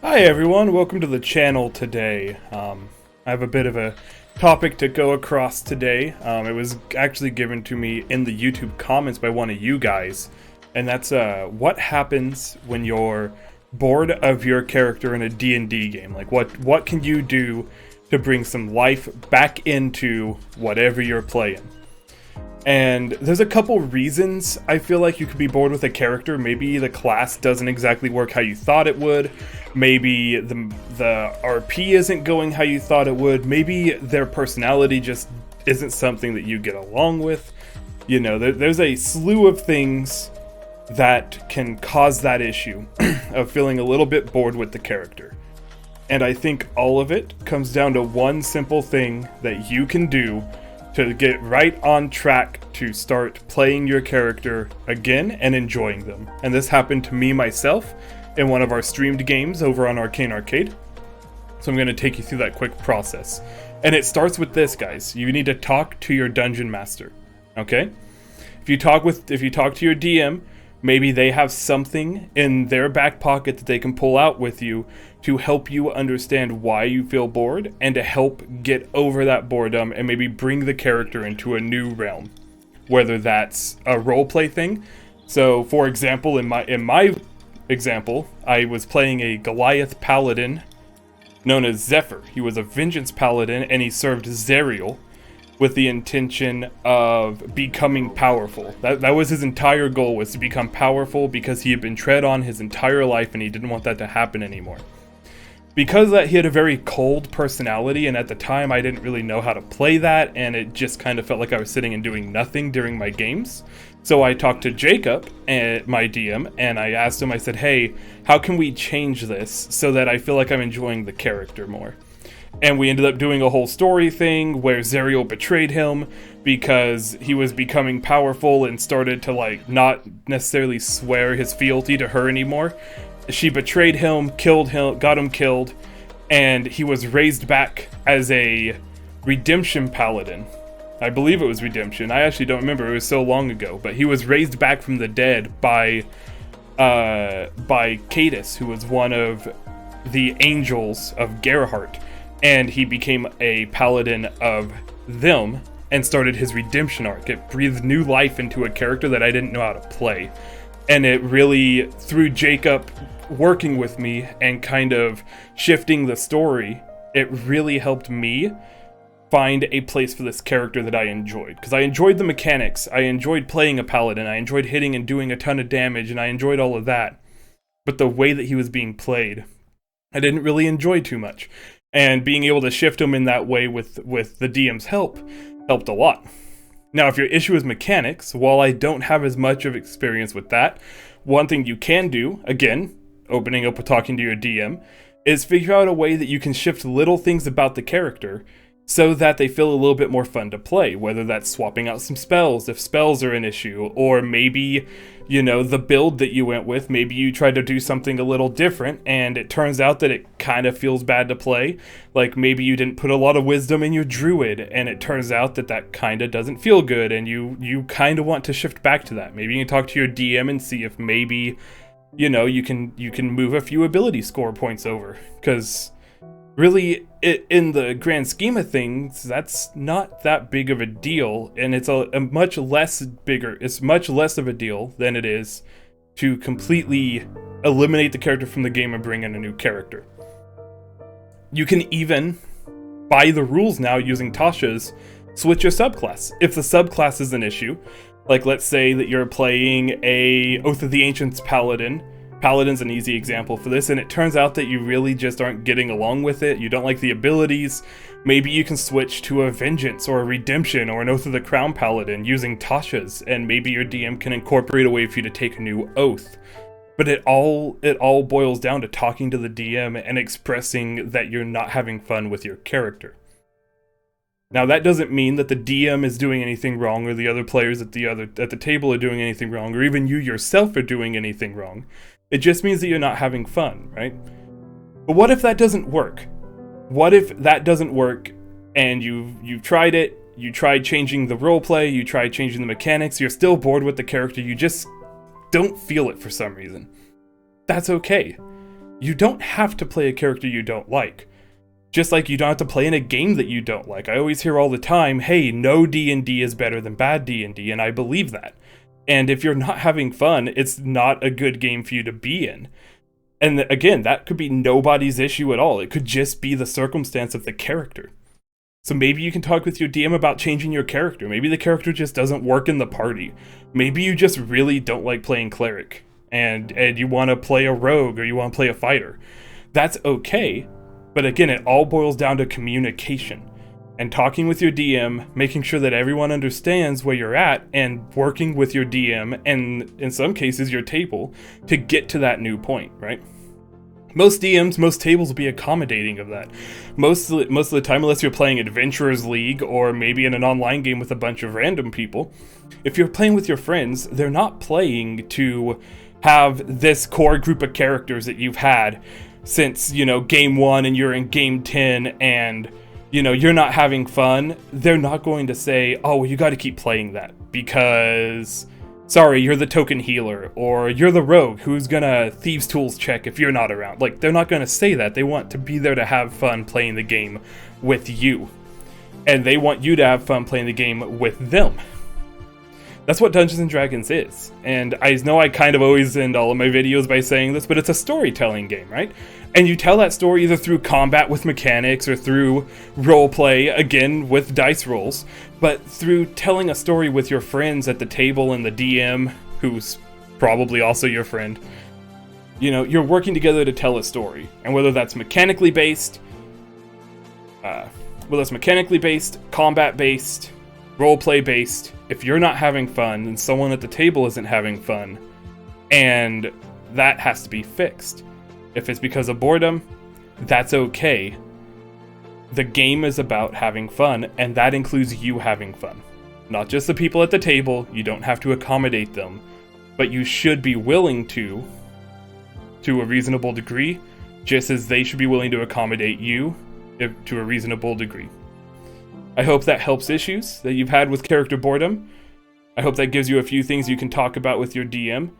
Hi everyone, welcome to the channel today. I have a bit of a topic to go across today. It was actually given to me in the YouTube comments by one of you guys, and that's what happens when you're bored of your character in a D&D game. Like what can you do to bring some life back into whatever you're playing? And there's a couple reasons I feel like you could be bored with a character. Maybe the class doesn't exactly work how you thought it would. Maybe the RP isn't going how you thought it would. Maybe their personality just isn't something that you get along with. You know, there's a slew of things that can cause that issue of feeling a little bit bored with the character. And I think all of it comes down to one simple thing that you can do to get right on track to start playing your character again and enjoying them. And this happened to me myself in one of our streamed games over on Arcane Arcade. So I'm going to take you through that quick process. And it starts with this, guys. You need to talk to your dungeon master. Okay? If you talk to your DM, maybe they have something in their back pocket that they can pull out with you to help you understand why you feel bored and to help get over that boredom and maybe bring the character into a new realm. Whether that's a roleplay thing. So, for example, in my example, I was playing a Goliath paladin known as Zephyr. He was a vengeance paladin and he served Zariel with the intention of becoming powerful. That was his entire goal, was to become powerful because he had been tread on his entire life and he didn't want that to happen anymore. Because that he had a very cold personality, and at the time I didn't really know how to play that, and it just kind of felt like I was sitting and doing nothing during my games. So I talked to Jacob, my DM, and I asked him, I said, hey, how can we change this so that I feel like I'm enjoying the character more? And we ended up doing a whole story thing where Zariel betrayed him because he was becoming powerful and started to like not necessarily swear his fealty to her anymore. She betrayed him, killed him, got him killed, and he was raised back as a redemption paladin. I believe it was redemption. I actually don't remember. It was so long ago. But he was raised back from the dead by Cadus, who was one of the angels of Gerhardt. And he became a paladin of them and started his redemption arc. It breathed new life into a character that I didn't know how to play. And it really, through Jacob working with me and kind of shifting the story, it really helped me find a place for this character that I enjoyed. Because I enjoyed the mechanics, I enjoyed playing a paladin, I enjoyed hitting and doing a ton of damage, and I enjoyed all of that. But the way that he was being played, I didn't really enjoy too much. And being able to shift him in that way with the DM's help helped a lot. Now, if your issue is mechanics, while I don't have as much of experience with that, one thing you can do, again, opening up with talking to your DM, is figure out a way that you can shift little things about the character so that they feel a little bit more fun to play, whether that's swapping out some spells if spells are an issue, or maybe, you know, the build that you went with, maybe you tried to do something a little different and it turns out that it kind of feels bad to play. Like maybe you didn't put a lot of wisdom in your druid and it turns out that that kind of doesn't feel good and you kind of want to shift back to that. Maybe you can talk to your DM and see if maybe, you know, you can move a few ability score points over, because really, in the grand scheme of things, that's not that big of a deal, and it's a much less of a deal than it is to completely eliminate the character from the game and bring in a new character. You can even, by the rules now, using Tasha's, switch your subclass. If the subclass is an issue, like let's say that you're playing a Oath of the Ancients Paladin. Paladin's an easy example for this, and it turns out that you really just aren't getting along with it, you don't like the abilities, maybe you can switch to a Vengeance or a Redemption or an Oath of the Crown Paladin using Tasha's, and maybe your DM can incorporate a way for you to take a new oath. But it all boils down to talking to the DM and expressing that you're not having fun with your character. Now that doesn't mean that the DM is doing anything wrong or the other players at the table are doing anything wrong or even you yourself are doing anything wrong. It just means that you're not having fun, right? But what if that doesn't work? What if that doesn't work and you've tried it, you tried changing the roleplay, you tried changing the mechanics, you're still bored with the character, you just don't feel it for some reason. That's okay. You don't have to play a character you don't like. Just like you don't have to play in a game that you don't like. I always hear all the time, hey, no D&D is better than bad D&D, and I believe that. And if you're not having fun, it's not a good game for you to be in. And again, that could be nobody's issue at all. It could just be the circumstance of the character. So maybe you can talk with your DM about changing your character. Maybe the character just doesn't work in the party. Maybe you just really don't like playing cleric, and you want to play a rogue or you want to play a fighter. That's okay. But again, it all boils down to communication and talking with your DM, making sure that everyone understands where you're at, and working with your DM and in some cases your table to get to that new point, right? Most DMs, most tables will be accommodating of that. Most of the time, unless you're playing Adventurers League or maybe in an online game with a bunch of random people, if you're playing with your friends, they're not playing to have this core group of characters that you've had since, game 1 and you're in game 10 and, you're not having fun. They're not going to say, oh, well, you got to keep playing that because, sorry, you're the token healer, or you're the rogue who's gonna Thieves' Tools check if you're not around. Like, they're not gonna say that. They want to be there to have fun playing the game with you. And they want you to have fun playing the game with them. That's what Dungeons & Dragons is. And I know I kind of always end all of my videos by saying this, but it's a storytelling game, right? And you tell that story either through combat with mechanics or through roleplay, again, with dice rolls, but through telling a story with your friends at the table and the DM, who's probably also your friend. You're working together to tell a story. And whether that's mechanically based, combat based, roleplay based, if you're not having fun, then someone at the table isn't having fun, and that has to be fixed. If it's because of boredom, that's okay. The game is about having fun, and that includes you having fun. Not just the people at the table, you don't have to accommodate them, but you should be willing to a reasonable degree, just as they should be willing to accommodate you to a reasonable degree. I hope that helps issues that you've had with character boredom. I hope that gives you a few things you can talk about with your DM.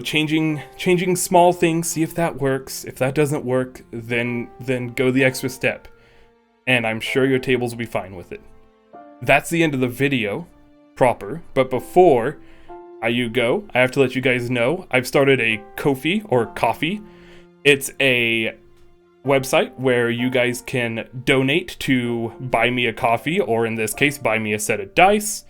Changing small things, see if that works. If that doesn't work, then go the extra step. And I'm sure your tables will be fine with it. That's the end of the video, proper. But before you go, I have to let you guys know, I've started a Ko-fi or Ko-fi. It's a website where you guys can donate to buy me a coffee, or in this case, buy me a set of dice.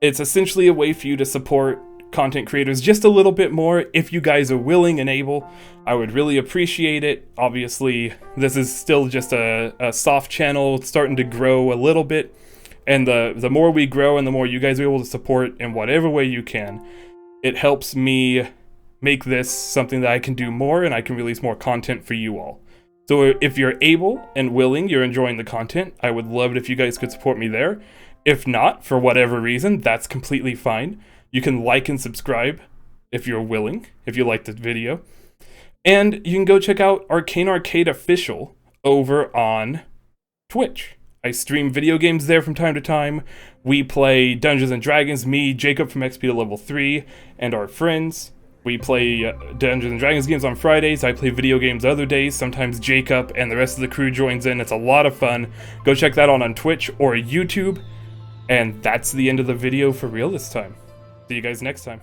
It's essentially a way for you to support content creators just a little bit more if you guys are willing and able. I would really appreciate it. Obviously, this is still just a soft channel starting to grow a little bit, and the more we grow and the more you guys are able to support in whatever way you can, it helps me make this something that I can do more and I can release more content for you all. So if you're able and willing, you're enjoying the content, I would love it if you guys could support me there. If not, for whatever reason, that's completely fine. You can like and subscribe if you're willing, if you liked the video. And you can go check out Arcane Arcade Official over on Twitch. I stream video games there from time to time. We play Dungeons & Dragons, me, Jacob from XP to level 3, and our friends. We play Dungeons & Dragons games on Fridays. I play video games other days. Sometimes Jacob and the rest of the crew joins in. It's a lot of fun. Go check that out on Twitch or YouTube. And that's the end of the video for real this time. See you guys next time.